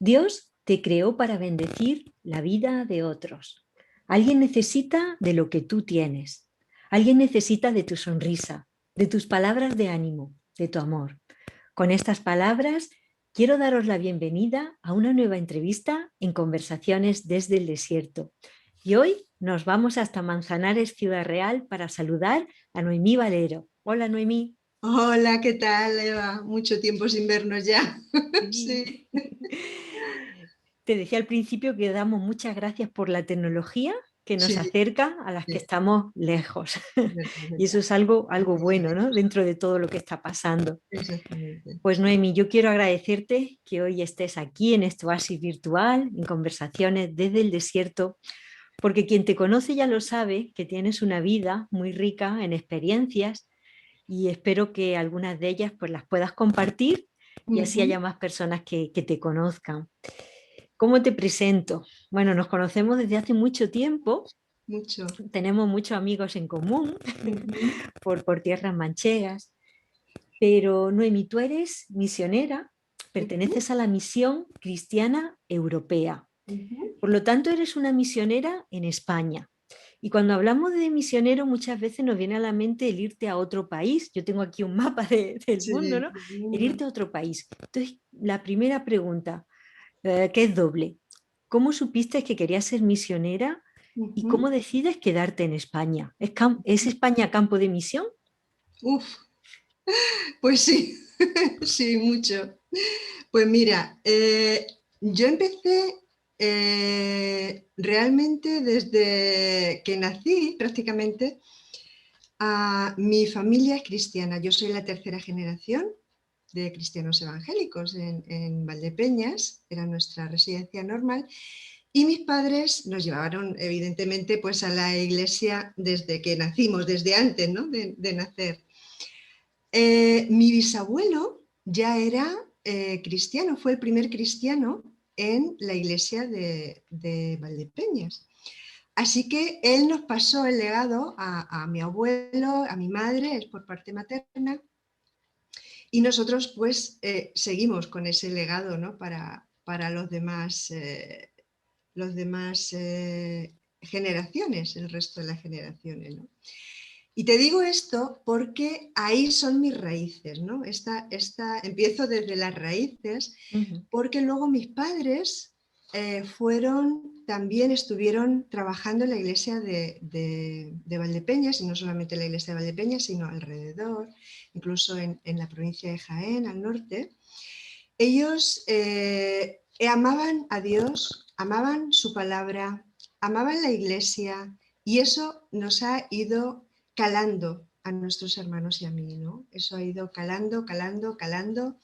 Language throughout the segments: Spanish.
Dios te creó para bendecir la vida de otros. Alguien necesita de lo que tú tienes. Alguien necesita de tu sonrisa, de tus palabras de ánimo, de tu amor. Con estas palabras, quiero daros la bienvenida a una nueva entrevista en Conversaciones desde el Desierto. Y hoy nos vamos hasta Manzanares, Ciudad Real, para saludar a Noemí Valero. Hola, Noemí. Hola, ¿qué tal, Eva? Mucho tiempo sin vernos ya. Sí. Sí. Te decía al principio que damos muchas gracias por la tecnología que nos Sí, acerca a las que sí, estamos lejos. verdad, Y eso verdad. es algo bueno, ¿no? Dentro de todo lo que está pasando. Exactamente. Pues Noemi, yo quiero agradecerte que hoy estés aquí en este oasis virtual, en Conversaciones desde el Desierto, porque quien te conoce ya lo sabe, que tienes una vida muy rica en experiencias y espero que algunas de ellas pues las puedas compartir y así Ujú. haya más personas que te conozcan. ¿Cómo te presento? Bueno, nos conocemos desde hace mucho tiempo, Mucho. tenemos muchos amigos en común Ujú, por tierras manchegas, pero Noemi, tú eres misionera, ujú, perteneces a la misión cristiana europea. ujú. Por lo tanto, eres una misionera en España. Y cuando hablamos de misionero, muchas veces nos viene a la mente el irte a otro país. Yo tengo aquí un mapa del Sí, mundo, ¿no? del El mundo. irte a otro país. Entonces, la primera pregunta, que es doble. ¿Cómo supiste que querías ser misionera y Ujú, cómo decides quedarte en España? ¿Es ujú. España campo de misión? Uf, pues sí, sí, mucho. Pues mira, yo empecé realmente desde que nací prácticamente. Mi familia es cristiana, yo soy la tercera generación de cristianos evangélicos en Valdepeñas, era nuestra residencia normal, y mis padres nos llevaron evidentemente pues a la iglesia desde que nacimos, desde antes, ¿no? de nacer. Mi bisabuelo ya era cristiano, fue el primer cristiano en la iglesia de Valdepeñas. Así que él nos pasó el legado a mi abuelo, a mi madre, es por parte materna, y nosotros pues seguimos con ese legado, ¿no? para los demás generaciones, el resto de las generaciones, ¿no? Y te digo esto porque ahí son mis raíces, ¿no? Empiezo desde las raíces, Ujú. porque luego mis padres también estuvieron trabajando en la iglesia de Valdepeñas, y no solamente en la iglesia de Valdepeñas, sino alrededor, incluso en la provincia de Jaén, al norte. Ellos amaban a Dios, amaban su palabra, amaban la iglesia, y eso nos ha ido calando a nuestros hermanos y a mí, ¿no? Eso ha ido calando, calando, calando.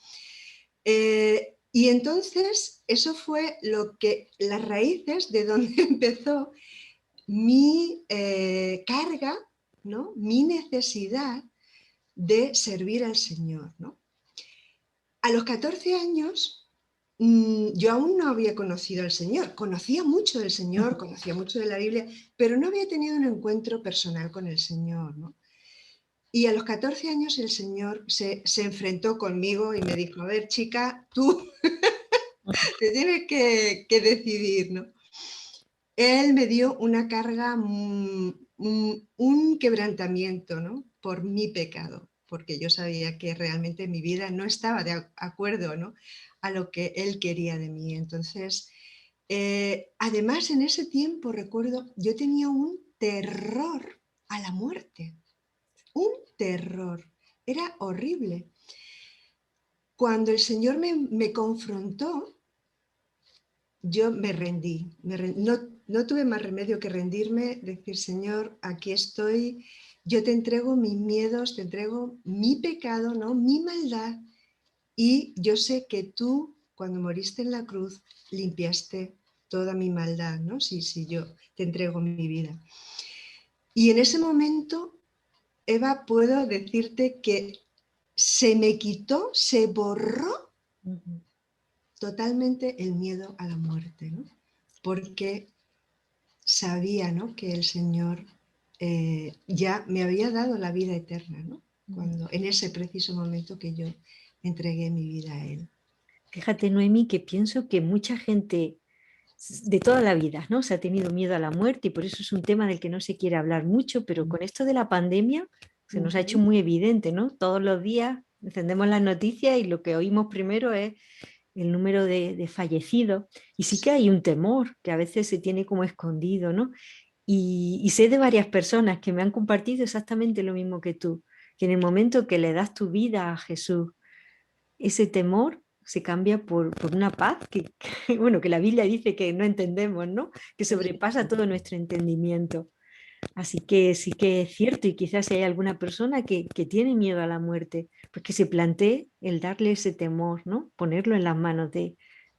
Y entonces eso fue las raíces de donde empezó mi carga, ¿no? Mi necesidad de servir al Señor, ¿no? A los 14 años yo aún no había conocido al Señor, conocía mucho del Señor, conocía mucho de la Biblia, pero no había tenido un encuentro personal con el Señor, ¿no? Y a los 14 años el Señor se enfrentó conmigo y me dijo, a ver, chica, tú te tienes que decidir, ¿no? Él me dio una carga, un quebrantamiento, ¿no? Por mi pecado, porque yo sabía que realmente mi vida no estaba de acuerdo, ¿no? A lo que él quería de mí. Entonces, además en ese tiempo, recuerdo, yo tenía un terror a la muerte, un terror, era horrible. Cuando el Señor me confrontó, yo no, no tuve más remedio que rendirme, decir, Señor, aquí estoy, yo te entrego mis miedos, te entrego mi pecado, ¿no? Mi maldad, y yo sé que tú, cuando moriste en la cruz, limpiaste toda mi maldad, ¿no? Sí, yo te entrego mi vida. Y en ese momento, Eva, puedo decirte que se me quitó, se borró Ujú. totalmente el miedo a la muerte, ¿no? Porque sabía, ¿no? que el Señor ya me había dado la vida eterna, ¿no? Ujú. Cuando, en ese preciso momento que yo entregué mi vida a Él. Fíjate, Noemí, que pienso que mucha gente de toda la vida, ¿no? Se ha tenido miedo a la muerte y por eso es un tema del que no se quiere hablar mucho, pero con esto de la pandemia se nos ha hecho Ujú. muy evidente, ¿no? Todos los días encendemos las noticias y lo que oímos primero es el número de fallecidos. Y sí que hay un temor que a veces se tiene como escondido, ¿no? Y sé de varias personas que me han compartido exactamente lo mismo que tú, que en el momento que le das tu vida a Jesús, ese temor se cambia por una paz bueno, que la Biblia dice que no entendemos, ¿no? Que sobrepasa todo nuestro entendimiento. Así que sí que es cierto, y quizás si hay alguna persona que tiene miedo a la muerte, pues que se plantee el darle ese temor, ¿no? Ponerlo en las manos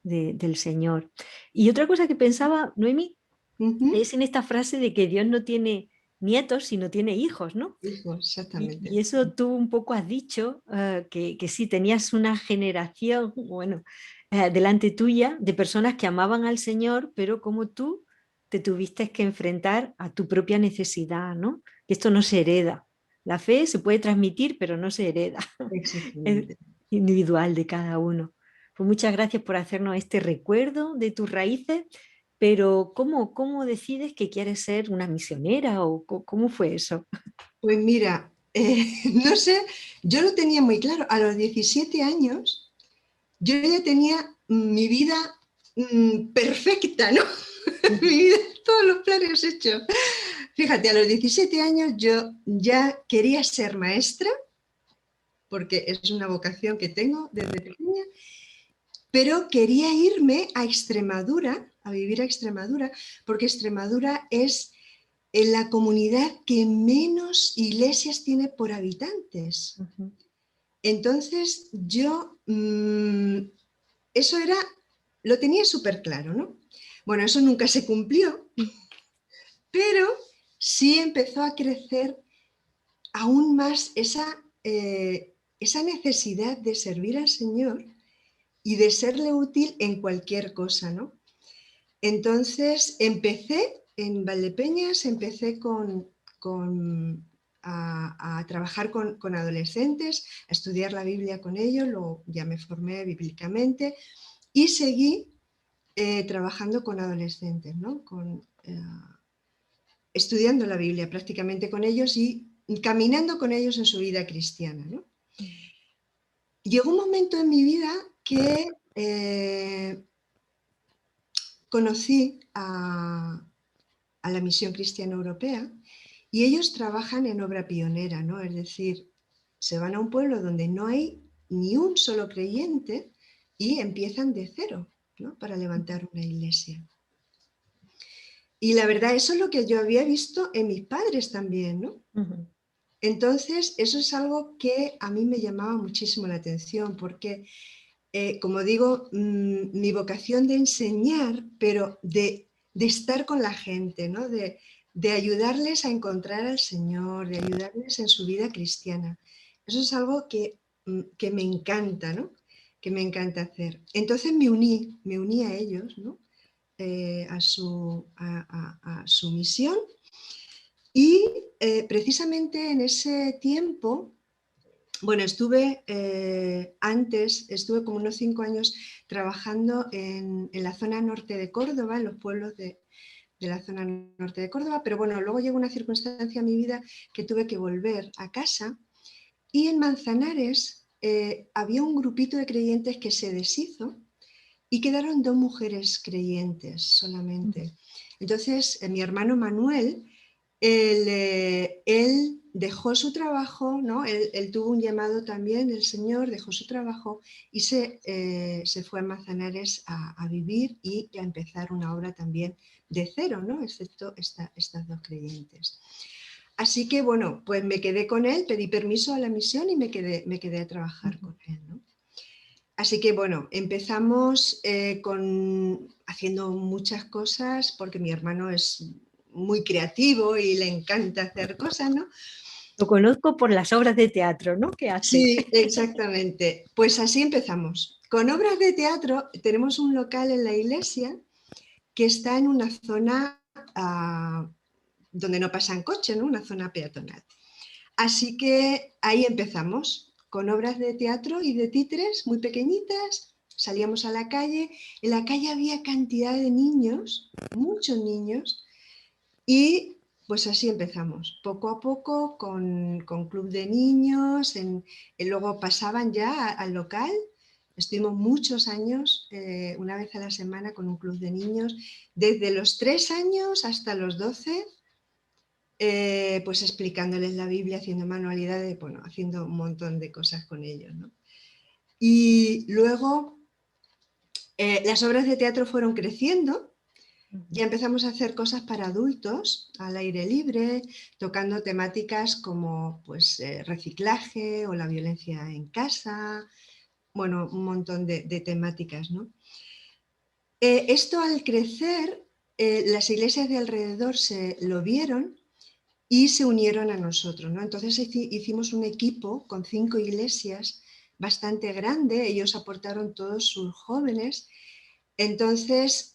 del Señor. Y otra cosa que pensaba, Noemi, Ujú. es en esta frase de que Dios no tiene nietos, sino tiene hijos, ¿no? Hijo, Y exactamente. eso tú un poco has dicho, que sí, tenías una generación, bueno, delante tuya de personas que amaban al Señor, pero como tú te tuviste que enfrentar a tu propia necesidad, ¿no? Que esto no se hereda. La fe se puede transmitir, pero no se hereda. Es Exactamente. individual de cada uno. Pues muchas gracias por hacernos este recuerdo de tus raíces, pero ¿cómo decides que quieres ser una misionera o cómo fue eso? Pues mira, no sé, yo lo tenía muy claro. A los 17 años yo ya tenía mi vida perfecta, ¿no? Mi vida, todos los planes hechos. Fíjate, a los 17 años yo ya quería ser maestra, porque es una vocación que tengo desde pequeña, pero quería irme a Extremadura, a vivir a Extremadura, porque Extremadura es la comunidad que menos iglesias tiene por habitantes. Ujú. Entonces yo, eso era, lo tenía súper claro, ¿no? Bueno, eso nunca se cumplió, pero sí empezó a crecer aún más esa necesidad de servir al Señor y de serle útil en cualquier cosa, ¿no? Entonces empecé en Valdepeñas, empecé a trabajar con adolescentes, a estudiar la Biblia con ellos, luego ya me formé bíblicamente y seguí trabajando con adolescentes, ¿no? Estudiando la Biblia prácticamente con ellos y caminando con ellos en su vida cristiana, ¿no? Llegó un momento en mi vida que conocí a la Misión Cristiana Europea y ellos trabajan en obra pionera, ¿no? Es decir, se van a un pueblo donde no hay ni un solo creyente y empiezan de cero, ¿no? Para levantar una iglesia. Y la verdad, eso es lo que yo había visto en mis padres también, ¿no? Ujú. Entonces, eso es algo que a mí me llamaba muchísimo la atención, porque, como digo, mi vocación de enseñar, pero de estar con la gente, ¿no? De ayudarles a encontrar al Señor, de ayudarles en su vida cristiana. Eso es algo que me encanta, ¿no? Que me encanta hacer. Entonces me uní a ellos, ¿no? A su misión y precisamente en ese tiempo, bueno, estuve como unos 5 años trabajando en la zona norte de Córdoba, en los pueblos de la zona norte de Córdoba, pero bueno, luego llegó una circunstancia en mi vida que tuve que volver a casa y en Manzanares había un grupito de creyentes que se deshizo y quedaron 2 mujeres creyentes solamente. Entonces, mi hermano Manuel, él dejó su trabajo, ¿no? Él tuvo un llamado también del Señor, dejó su trabajo y se fue a Manzanares a vivir y a empezar una obra también de cero, ¿no? Excepto estas 2 creyentes. Así que bueno, pues me quedé con él, pedí permiso a la misión y me quedé a trabajar con él, ¿no? Así que bueno, empezamos haciendo muchas cosas porque mi hermano es muy creativo y le encanta hacer cosas, ¿no? Lo conozco por las obras de teatro, ¿no? Que hace. Sí, exactamente. Pues así empezamos. Con obras de teatro tenemos un local en la iglesia que está en una zona donde no pasan coches, ¿no? Una zona peatonal. Así que ahí empezamos con obras de teatro y de títeres muy pequeñitas salíamos a la calle, en la calle había cantidad de niños, muchos niños, y pues así empezamos, poco a poco, con club de niños, y luego pasaban ya al local. Estuvimos muchos años, una vez a la semana, con un club de niños, desde los 3 años hasta los 12, pues explicándoles la Biblia, haciendo manualidades, bueno, haciendo un montón de cosas con ellos, ¿no? Y luego las obras de teatro fueron creciendo. Ya empezamos a hacer cosas para adultos al aire libre, tocando temáticas como pues, reciclaje o la violencia en casa, bueno, un montón de temáticas, ¿no? Esto al crecer, las iglesias de alrededor se lo vieron y se unieron a nosotros, ¿no? Entonces hicimos un equipo con 5 iglesias bastante grande, ellos aportaron todos sus jóvenes, entonces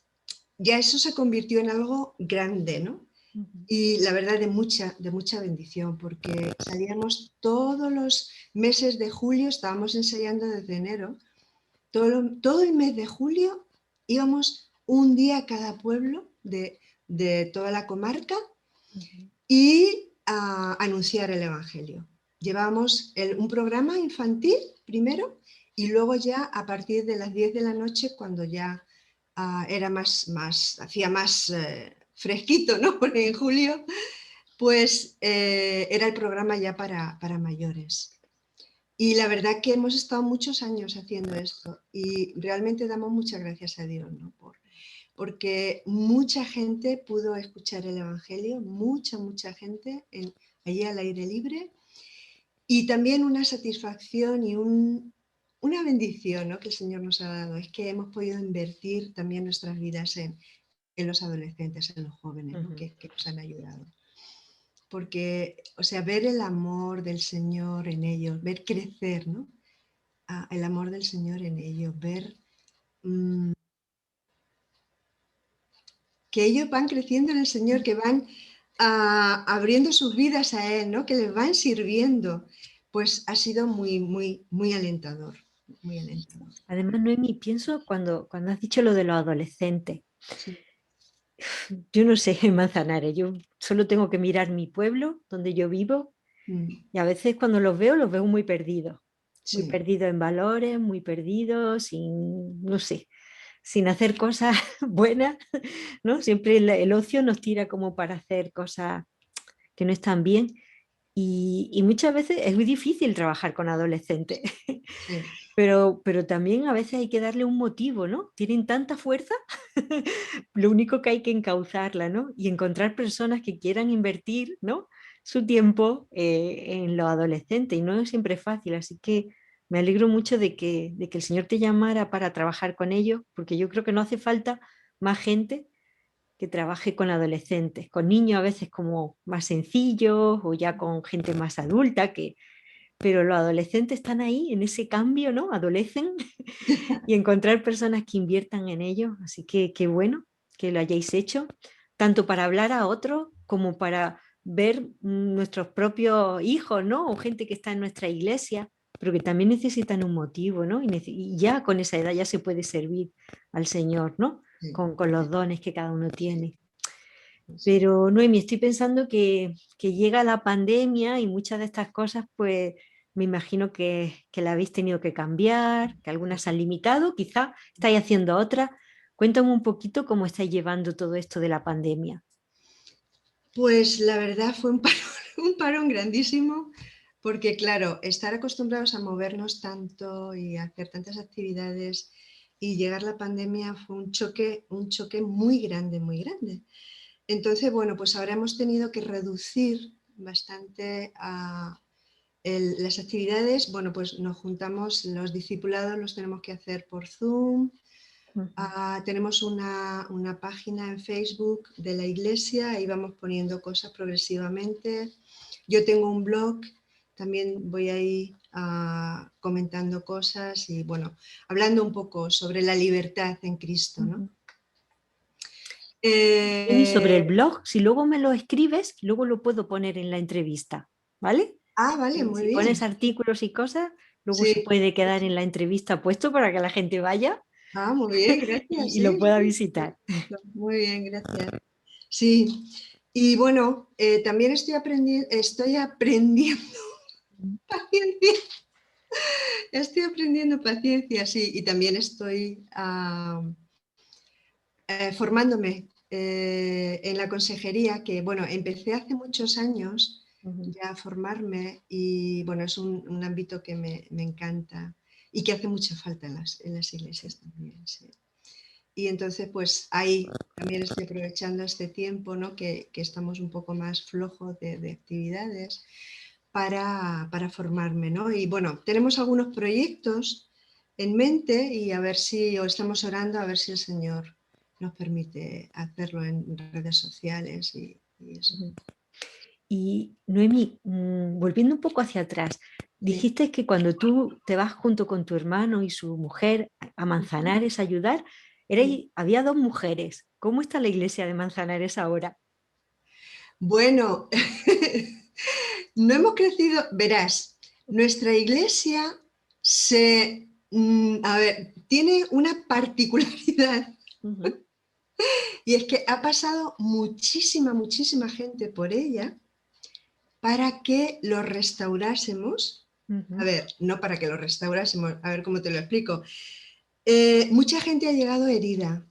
ya eso se convirtió en algo grande, ¿no? Y la verdad de mucha bendición, porque salíamos todos los meses de julio, estábamos ensayando desde enero, todo el mes de julio íbamos un día a cada pueblo de toda la comarca y a anunciar el Evangelio. Llevábamos un programa infantil primero y luego ya a partir de las 10 de la noche, cuando ya era hacía más fresquito, ¿no? Porque en julio, pues era el programa ya para mayores. Y la verdad que hemos estado muchos años haciendo esto y realmente damos muchas gracias a Dios, ¿no? Porque mucha gente pudo escuchar el Evangelio, mucha gente allí al aire libre, y también una satisfacción y una bendición, ¿no? Que el Señor nos ha dado, es que hemos podido invertir también nuestras vidas en los adolescentes, en los jóvenes, ¿no? que nos han ayudado. Porque, o sea, ver el amor del Señor en ellos, ver crecer, ¿no? El amor del Señor en ellos, ver que ellos van creciendo en el Señor, que van abriendo sus vidas a Él, ¿no? Que les van sirviendo, pues ha sido muy alentador, muy alentador. Además, Noemi, pienso cuando has dicho lo de los adolescentes, Sí. yo no sé en Manzanares, yo solo tengo que mirar mi pueblo donde yo vivo y a veces cuando los veo muy Sí. perdidos en valores, muy perdidos, sin, no sé, sin hacer cosas buenas, ¿no? Siempre el ocio nos tira como para hacer cosas que no están bien y muchas veces es muy difícil trabajar con adolescentes. Sí. Pero también a veces hay que darle un motivo, ¿no? Tienen tanta fuerza, lo único que hay que encauzarla, ¿no? Y encontrar personas que quieran invertir, ¿no? Su tiempo en los adolescentes y no siempre es fácil, así que me alegro mucho de que el Señor te llamara para trabajar con ellos, porque yo creo que no hace falta más gente que trabaje con adolescentes, con niños a veces como más sencillos o ya con gente más adulta que pero los adolescentes están ahí en ese cambio, ¿no? Adolecen y encontrar personas que inviertan en ellos. Así que qué bueno que lo hayáis hecho, tanto para hablar a otros como para ver nuestros propios hijos, ¿no? O gente que está en nuestra iglesia, pero que también necesitan un motivo, ¿no? Y ya con esa edad ya se puede servir al Señor, ¿no? Sí. Con los dones que cada uno tiene. Sí. Pero Noemi, estoy pensando que llega la pandemia y muchas de estas cosas, pues me imagino que la habéis tenido que cambiar, que algunas se han limitado, quizá estáis haciendo otras. Cuéntame un poquito cómo estáis llevando todo esto de la pandemia. Pues la verdad fue un parón grandísimo, porque claro, estar acostumbrados a movernos tanto y a hacer tantas actividades y llegar la pandemia fue un choque muy grande, muy grande. Entonces, bueno, pues ahora hemos tenido que reducir bastante las actividades. Bueno, pues nos juntamos, los discipulados los tenemos que hacer por Zoom. Tenemos una página en Facebook de la iglesia, ahí vamos poniendo cosas progresivamente. Yo tengo un blog, también voy ahí comentando cosas y bueno, hablando un poco sobre la libertad en Cristo, ¿no? Y sobre el blog, si luego me lo escribes, luego lo puedo poner en la entrevista, ¿vale? Vale, muy Si bien. pones artículos y cosas, luego se Sí, puede sí, quedar sí. en la entrevista puesto para que la gente vaya Ah, muy bien, gracias. y lo Sí, pueda sí, visitar. perfecto. Muy bien, gracias. Sí, y bueno, también estoy aprendiendo paciencia. Estoy aprendiendo paciencia, sí, y también estoy formándome en la consejería, que bueno, empecé hace muchos años Ujú. ya a formarme y bueno, es un ámbito que me encanta y que hace mucha falta en las iglesias también, sí. Y entonces, pues ahí también estoy aprovechando este tiempo, ¿no? Que estamos un poco más flojos de actividades para formarme, ¿no? Y bueno, tenemos algunos proyectos en mente y a ver si, o estamos orando a ver si el Señor nos permite hacerlo en redes sociales y eso. Ujú. Y Noemi, volviendo un poco hacia atrás, Sí. dijiste que cuando tú te vas junto con tu hermano y su mujer a Ujú. Manzanares a ayudar, había dos mujeres. ¿Cómo está la iglesia de Manzanares ahora? Bueno, no hemos crecido, verás, nuestra iglesia a ver, tiene una particularidad Ujú, y es que ha pasado muchísima, muchísima gente por ella para que lo restaurásemos. A ujú, ver, no para que lo restaurásemos, a ver cómo te lo explico. Mucha gente ha llegado herida,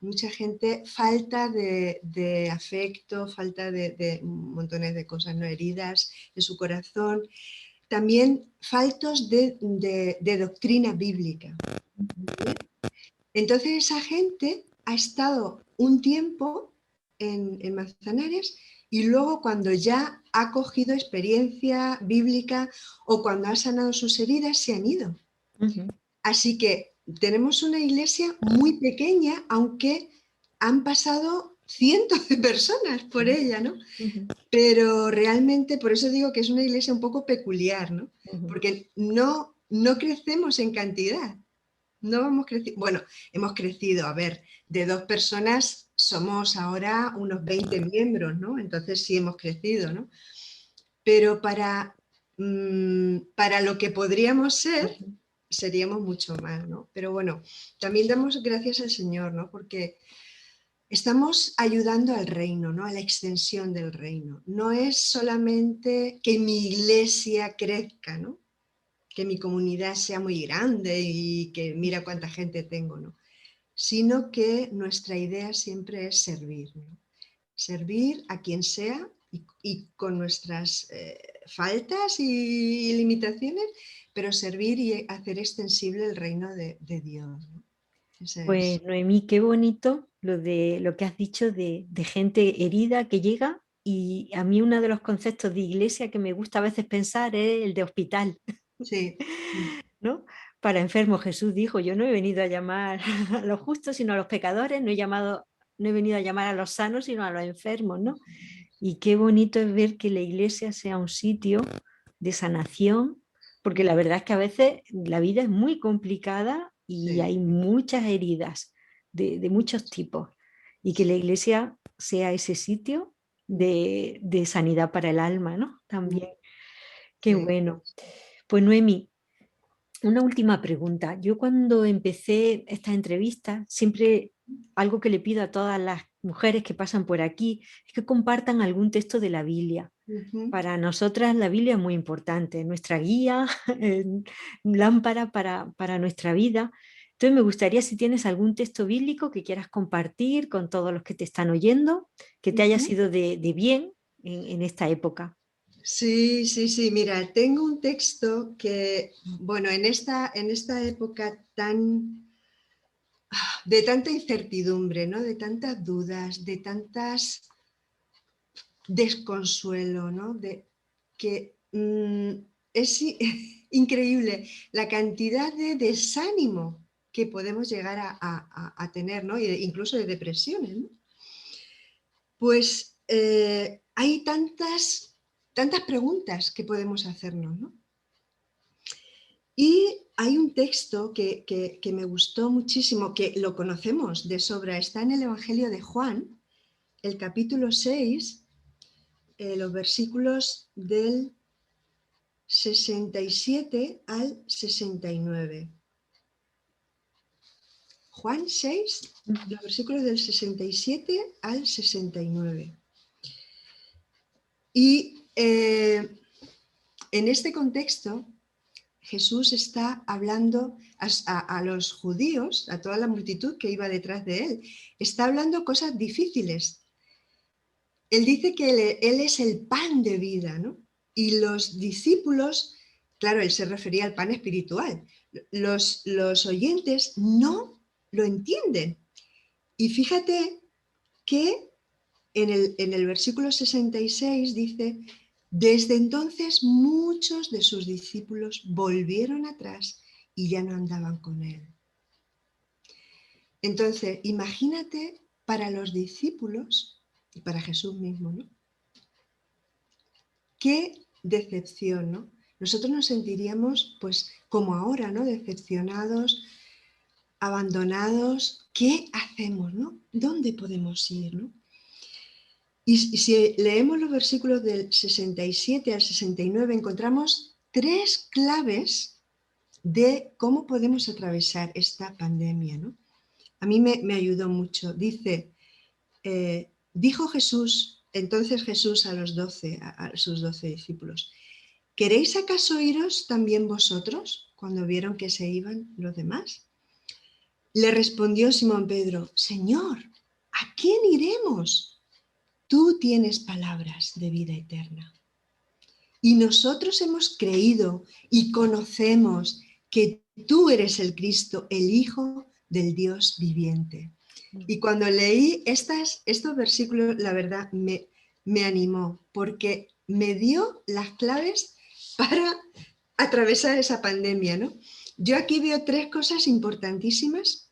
mucha gente falta de afecto, falta de montones de cosas, no heridas en su corazón. También faltos de doctrina bíblica. ¿Vale? Entonces esa gente ha estado un tiempo en Manzanares y luego cuando ya ha cogido experiencia bíblica o cuando ha sanado sus heridas se han ido. ujú, Así que tenemos una iglesia muy pequeña, aunque han pasado cientos de personas por ella, ¿no? ujú, Pero realmente, por eso digo que es una iglesia un poco peculiar, ¿no? ujú, Porque no crecemos en cantidad, no hemos crecido, bueno, hemos crecido, a ver, de 2 personas somos ahora unos 20 miembros, ¿no? Entonces sí hemos crecido, ¿no? Pero para lo que podríamos ser, ujú. seríamos mucho más, ¿no? Pero bueno, también damos gracias al Señor, ¿no? Porque estamos ayudando al reino, ¿no? A la extensión del reino. No es solamente que mi iglesia crezca, ¿no? Que mi comunidad sea muy grande y que mira cuánta gente tengo, ¿no? Sino que nuestra idea siempre es servir, ¿no? Servir a quien sea y con nuestras faltas y limitaciones, pero servir y hacer extensible el reino de Dios, ¿no? Ese es. Pues Noemí, qué bonito lo de lo que has dicho de gente herida que llega. Y a mí uno de los conceptos de iglesia que me gusta a veces pensar es el de hospital. Sí. ¿No? Para enfermos, Jesús dijo, yo no he venido a llamar a los justos, sino a los pecadores, no he venido a llamar a los sanos, sino a los enfermos, ¿no? Y qué bonito es ver que la iglesia sea un sitio de sanación, porque la verdad es que a veces la vida es muy complicada y Sí, hay muchas heridas de muchos tipos, y que la sí. iglesia sea ese sitio de sanidad para el alma, ¿no? También, qué Sí. bueno. Pues Noemi, una última pregunta. Yo cuando empecé esta entrevista, siempre algo que le pido a todas las mujeres que pasan por aquí es que compartan algún texto de la Biblia. Ujú. Para nosotras la Biblia es muy importante, nuestra guía, lámpara para nuestra vida. Entonces me gustaría si tienes algún texto bíblico que quieras compartir con todos los que te están oyendo, que te haya Ujú. sido de bien en esta época. Sí, sí, sí. Mira, tengo un texto que, bueno, en esta época de tanta incertidumbre, ¿no? De tantas dudas, de tantas desconsuelo, ¿no? Que es increíble la cantidad de desánimo que podemos llegar a tener, ¿no? Incluso de depresiones, ¿no? Pues hay tantas preguntas que podemos hacernos, ¿no? Y hay un texto que me gustó muchísimo, que lo conocemos de sobra, está en el Evangelio de Juan, el capítulo 6, los versículos del 67 al 69. Juan 6, los versículos del 67 al 69. Y en este contexto, Jesús está hablando a los judíos, a toda la multitud que iba detrás de él. Está hablando cosas difíciles. Él dice que él es el pan de vida, ¿no? Y los discípulos, claro, él se refería al pan espiritual. Los oyentes no lo entienden. Y fíjate que en el versículo 66 dice: desde entonces muchos de sus discípulos volvieron atrás y ya no andaban con él. Entonces, imagínate para los discípulos y para Jesús mismo, ¿no? Qué decepción, ¿no? Nosotros nos sentiríamos, pues, como ahora, ¿no? Decepcionados, abandonados. ¿Qué hacemos, no? ¿Dónde podemos ir, no? Y si leemos los versículos del 67 al 69, encontramos 3 claves de cómo podemos atravesar esta pandemia, ¿no? A mí me ayudó mucho. Dice, dijo Jesús, entonces Jesús a los 12, a sus 12 discípulos: ¿queréis acaso iros también vosotros cuando vieron que se iban los demás? Le respondió Simón Pedro: Señor, ¿a quién iremos? Tú tienes palabras de vida eterna. Y nosotros hemos creído y conocemos que tú eres el Cristo, el Hijo del Dios viviente. Y cuando leí estos versículos, la verdad me animó, porque me dio las claves para atravesar esa pandemia, ¿no? Yo aquí veo 3 cosas importantísimas.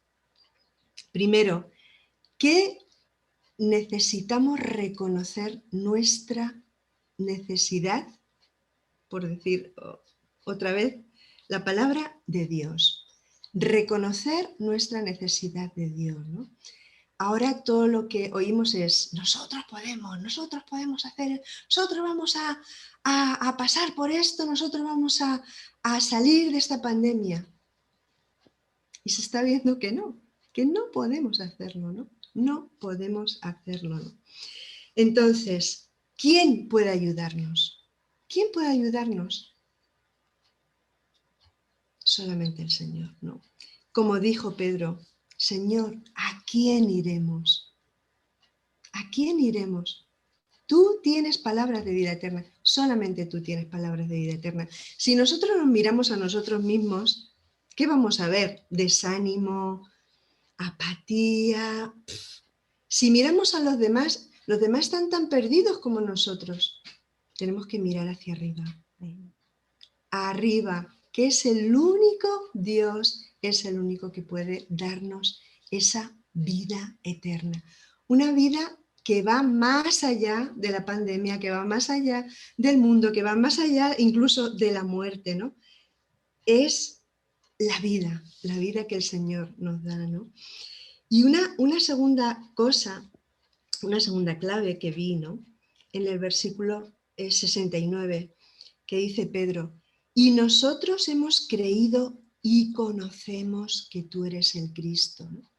Primero, que necesitamos reconocer nuestra necesidad, por decir otra vez la palabra, de Dios. Reconocer nuestra necesidad de Dios, ¿no? Ahora todo lo que oímos es: nosotros podemos hacer, nosotros vamos a pasar por esto, nosotros vamos a salir de esta pandemia. Y se está viendo que no podemos hacerlo, ¿no? No podemos hacerlo, ¿no? Entonces, ¿quién puede ayudarnos? ¿Quién puede ayudarnos? Solamente el Señor, ¿no? Como dijo Pedro: Señor, ¿a quién iremos? ¿A quién iremos? Tú tienes palabras de vida eterna, solamente tú tienes palabras de vida eterna. Si nosotros nos miramos a nosotros mismos, ¿qué vamos a ver? Desánimo, apatía. Si miramos a los demás están tan perdidos como nosotros. Tenemos que mirar hacia arriba. Arriba, que es el único Dios, es el único que puede darnos esa vida eterna. Una vida que va más allá de la pandemia, que va más allá del mundo, que va más allá incluso de la muerte, ¿no? Es la vida que el Señor nos da, ¿no? Y una segunda cosa, una segunda clave que vi, ¿no? En el versículo 69, que dice Pedro: y nosotros hemos creído y conocemos que tú eres el Cristo, ¿no?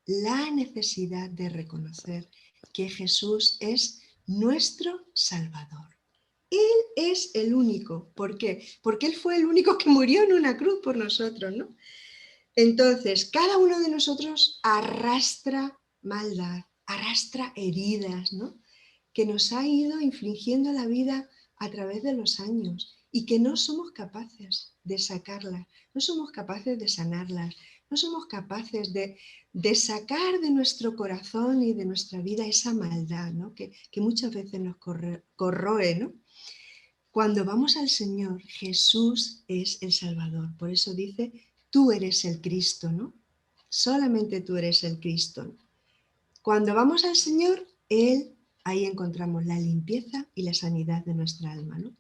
La necesidad de reconocer que Jesús es nuestro Salvador. Él es el único. ¿Por qué? Porque Él fue el único que murió en una cruz por nosotros, ¿no? Entonces, cada uno de nosotros arrastra maldad, arrastra heridas, ¿no? Que nos ha ido infligiendo la vida a través de los años y que no somos capaces de sacarlas, no somos capaces de sanarlas, no somos capaces de sacar de nuestro corazón y de nuestra vida esa maldad, ¿no? que muchas veces nos corroe, ¿no? Cuando vamos al Señor, Jesús es el Salvador. Por eso dice: tú eres el Cristo, ¿no? Solamente tú eres el Cristo. Cuando vamos al Señor, ahí encontramos la limpieza y la sanidad de nuestra alma, ¿no?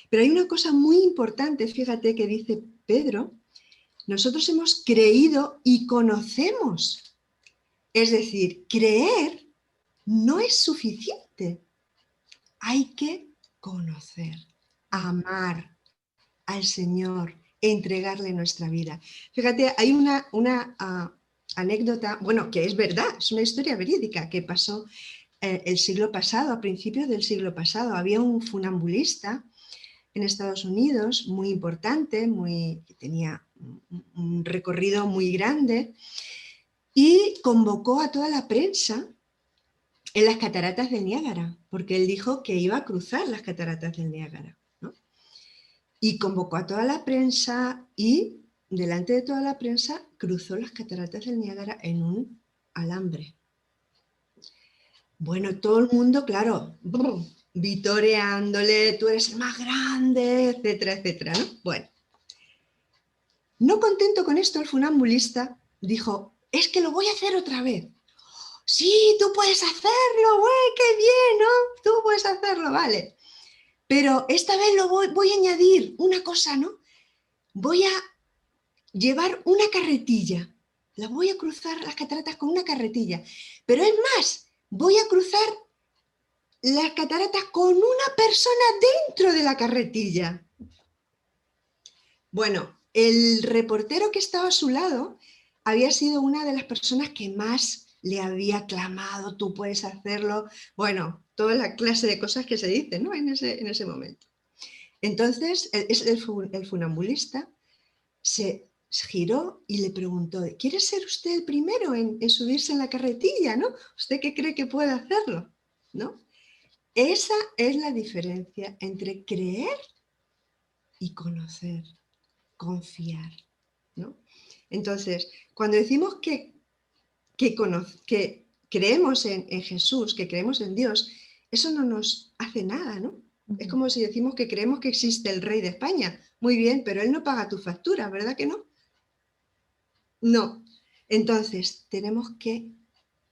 Pero hay una cosa muy importante, fíjate, que dice Pedro: nosotros hemos creído y conocemos. Es decir, creer no es suficiente. Hay que conocer. amar al Señor, entregarle nuestra vida. Fíjate, hay una anécdota, bueno, que es verdad, es una historia verídica que pasó el siglo pasado, a principios del siglo pasado. Había un funambulista en Estados Unidos muy importante, que tenía un recorrido muy grande, y convocó a toda la prensa en las cataratas del Niágara, porque él dijo que iba a cruzar las cataratas del Niágara, ¿no? Y convocó a toda la prensa y delante de toda la prensa cruzó las cataratas del Niágara en un alambre. Bueno, todo el mundo, claro, vitoreándole, tú eres el más grande, etcétera, etcétera, ¿no? Bueno, no contento con esto, el funambulista dijo, es que lo voy a hacer otra vez. Sí, tú puedes hacerlo, güey, qué bien, ¿no? Tú puedes hacerlo, vale. Pero esta vez voy a añadir una cosa, ¿no? Voy a llevar una carretilla. La voy a cruzar las cataratas con una carretilla. Pero es más, voy a cruzar las cataratas con una persona dentro de la carretilla. Bueno, el reportero que estaba a su lado había sido una de las personas que más le había clamado, tú puedes hacerlo. Bueno, toda la clase de cosas que se dicen, ¿no? en ese momento. Entonces, el funambulista se giró y le preguntó, ¿quiere ser usted el primero en subirse en la carretilla, ¿no? ¿Usted qué cree que puede hacerlo? ¿No? Esa es la diferencia entre creer y conocer, confiar, ¿no? Entonces, cuando decimos que creemos en Jesús, que creemos en Dios, eso no nos hace nada, ¿no? Es como si decimos que creemos que existe el rey de España. Muy bien, pero él no paga tu factura, ¿verdad que no? No. Entonces, tenemos que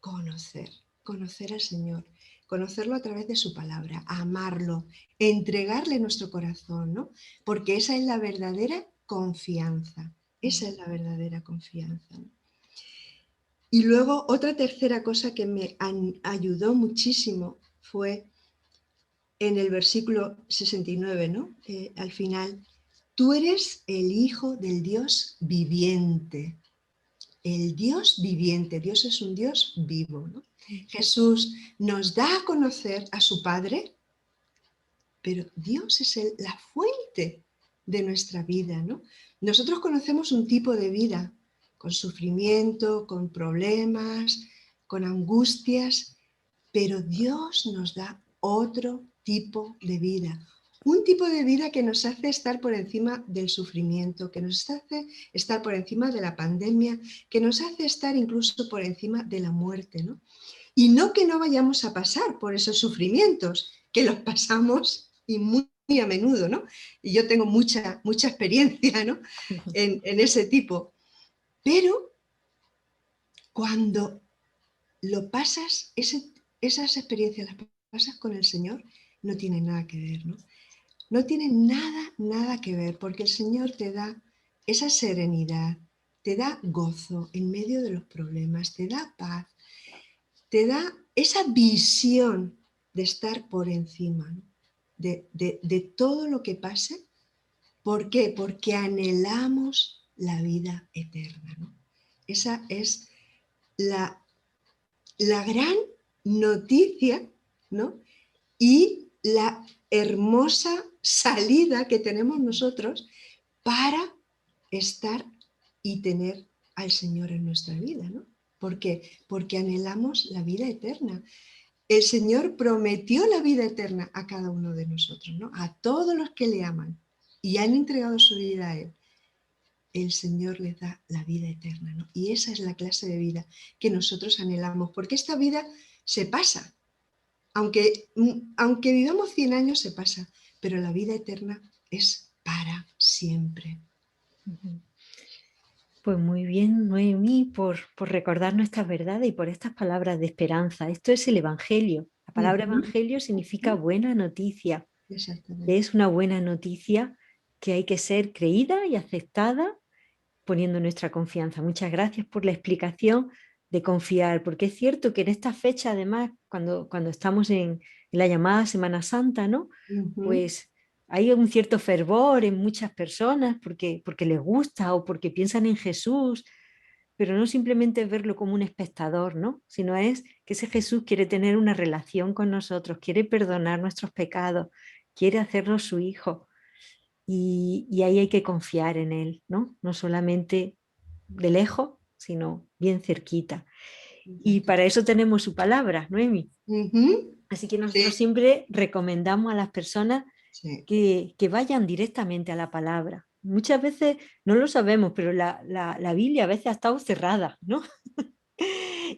conocer al Señor, conocerlo a través de su palabra, amarlo, entregarle nuestro corazón, ¿no? Porque esa es la verdadera confianza. Esa es la verdadera confianza, ¿no? Y luego otra tercera cosa que me ayudó muchísimo fue en el versículo 69, ¿no? Al final, tú eres el Hijo del Dios viviente. El Dios viviente, Dios es un Dios vivo, ¿no? Jesús nos da a conocer a su Padre, pero Dios es la fuente de nuestra vida, ¿no? Nosotros conocemos un tipo de vida con sufrimiento, con problemas, con angustias, pero Dios nos da otro tipo de vida, un tipo de vida que nos hace estar por encima del sufrimiento, que nos hace estar por encima de la pandemia, que nos hace estar incluso por encima de la muerte, ¿no? Y no que no vayamos a pasar por esos sufrimientos, que los pasamos y muy a menudo, ¿no? Y yo tengo mucha experiencia, ¿no? en ese tipo. Pero cuando lo pasas, esas experiencias las pasas con el Señor, no tienen nada que ver, ¿no? No tienen nada que ver, porque el Señor te da esa serenidad, te da gozo en medio de los problemas, te da paz, te da esa visión de estar por encima, ¿no? de todo lo que pase. ¿Por qué? Porque anhelamos la vida eterna, ¿no? Esa es la gran noticia, ¿no? Y la hermosa salida que tenemos nosotros para estar y tener al Señor en nuestra vida, ¿no? ¿Por qué? Porque anhelamos la vida eterna. El Señor prometió la vida eterna a cada uno de nosotros, ¿no? A todos los que le aman y han entregado su vida a Él. El Señor les da la vida eterna, ¿no? Y esa es la clase de vida que nosotros anhelamos, porque esta vida se pasa. Aunque vivamos 100 años se pasa, pero la vida eterna es para siempre. Pues muy bien, Noemí, por recordarnos estas verdades y por estas palabras de esperanza. Esto es el Evangelio. La palabra Evangelio significa buena noticia. Exactamente. Es una buena noticia que hay que ser creída y aceptada poniendo nuestra confianza. Muchas gracias por la explicación de confiar, porque es cierto que en esta fecha, además, cuando estamos en la llamada Semana Santa, ¿no? Pues hay un cierto fervor en muchas personas porque les gusta o porque piensan en Jesús, pero no simplemente verlo como un espectador, ¿no? Sino es que ese Jesús quiere tener una relación con nosotros, quiere perdonar nuestros pecados, quiere hacernos su hijo. Y ahí hay que confiar en él, ¿no? No solamente de lejos, sino bien cerquita. Y para eso tenemos su palabra, Noemi. Ujú. Así que nosotros Sí, siempre recomendamos a las personas sí. que vayan directamente a la palabra. Muchas veces no lo sabemos, pero la Biblia a veces ha estado cerrada, ¿no?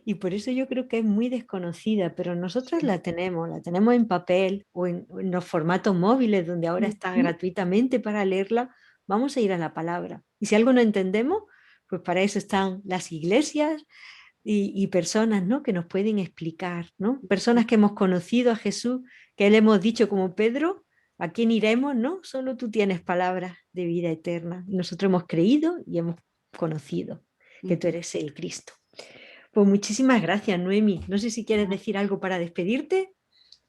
Y por eso yo creo que es muy desconocida, pero nosotros Sí. la tenemos en papel o en los formatos móviles donde ahora está Ujú. gratuitamente para leerla. Vamos a ir a la palabra. Y si algo no entendemos, pues para eso están las iglesias y personas, ¿no? Que nos pueden explicar, ¿no? Personas que hemos conocido a Jesús, que le hemos dicho como Pedro, ¿a quién iremos? ¿No? Solo tú tienes palabras de vida eterna. Y nosotros hemos creído y hemos conocido que tú Ujú. eres el Cristo. Pues muchísimas gracias, Noemi. No sé si quieres decir algo para despedirte.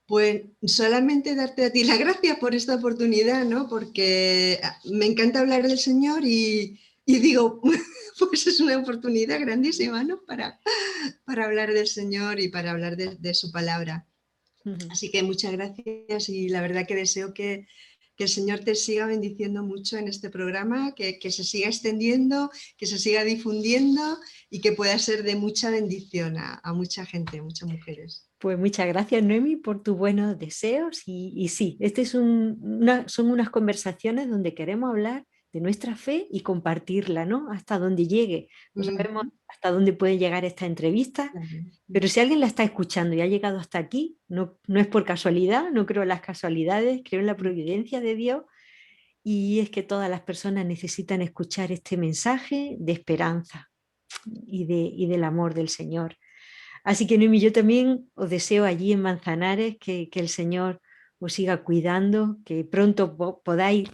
Pues solamente darte a ti las gracias por esta oportunidad, ¿no? Porque me encanta hablar del Señor y digo, pues es una oportunidad grandísima, ¿no? Para hablar del Señor y para hablar de su palabra. Ujú. Así que muchas gracias y la verdad que deseo que el Señor te siga bendiciendo mucho en este programa, que se siga extendiendo, que se siga difundiendo y que pueda ser de mucha bendición a mucha gente, a muchas mujeres. Pues muchas gracias, Noemi, por tus buenos deseos. Y sí, este es son unas conversaciones donde queremos hablar de nuestra fe y compartirla, ¿no? Hasta donde llegue. No sabemos Ujú. hasta dónde puede llegar esta entrevista, pero si alguien la está escuchando y ha llegado hasta aquí, no es por casualidad, no creo en las casualidades, creo en la providencia de Dios. Y es que todas las personas necesitan escuchar este mensaje de esperanza y del amor del Señor. Así que, Noemi, yo también os deseo allí en Manzanares que el Señor os siga cuidando, que pronto podáis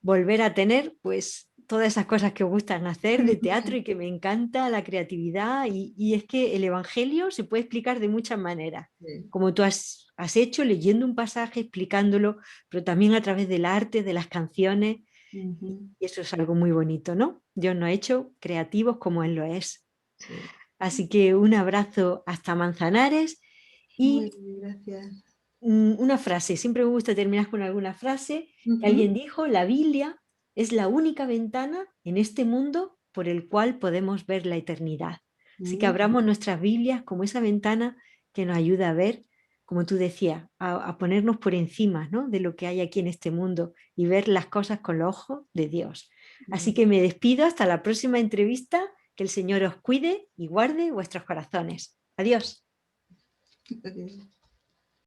volver a tener pues todas esas cosas que os gustan hacer de teatro y que me encanta la creatividad. Y es que el Evangelio se puede explicar de muchas maneras, Sí. como tú has hecho, leyendo un pasaje, explicándolo, pero también a través del arte, de las canciones. Ujú. Y eso es algo muy bonito, ¿no? Dios nos ha hecho creativos como Él lo es. Sí. Así que un abrazo hasta Manzanares Muy y bien, gracias. una frase, siempre me gusta terminar con alguna frase que Ujú. alguien dijo, la Biblia es la única ventana en este mundo por el cual podemos ver la eternidad. Así que Mm. abramos nuestras Biblias como esa ventana que nos ayuda a ver, como tú decías, a ponernos por encima, ¿no? De lo que hay aquí en este mundo y ver las cosas con los ojos de Dios. Así que me despido hasta la próxima entrevista. Que el Señor os cuide y guarde vuestros corazones. Adiós. Gracias.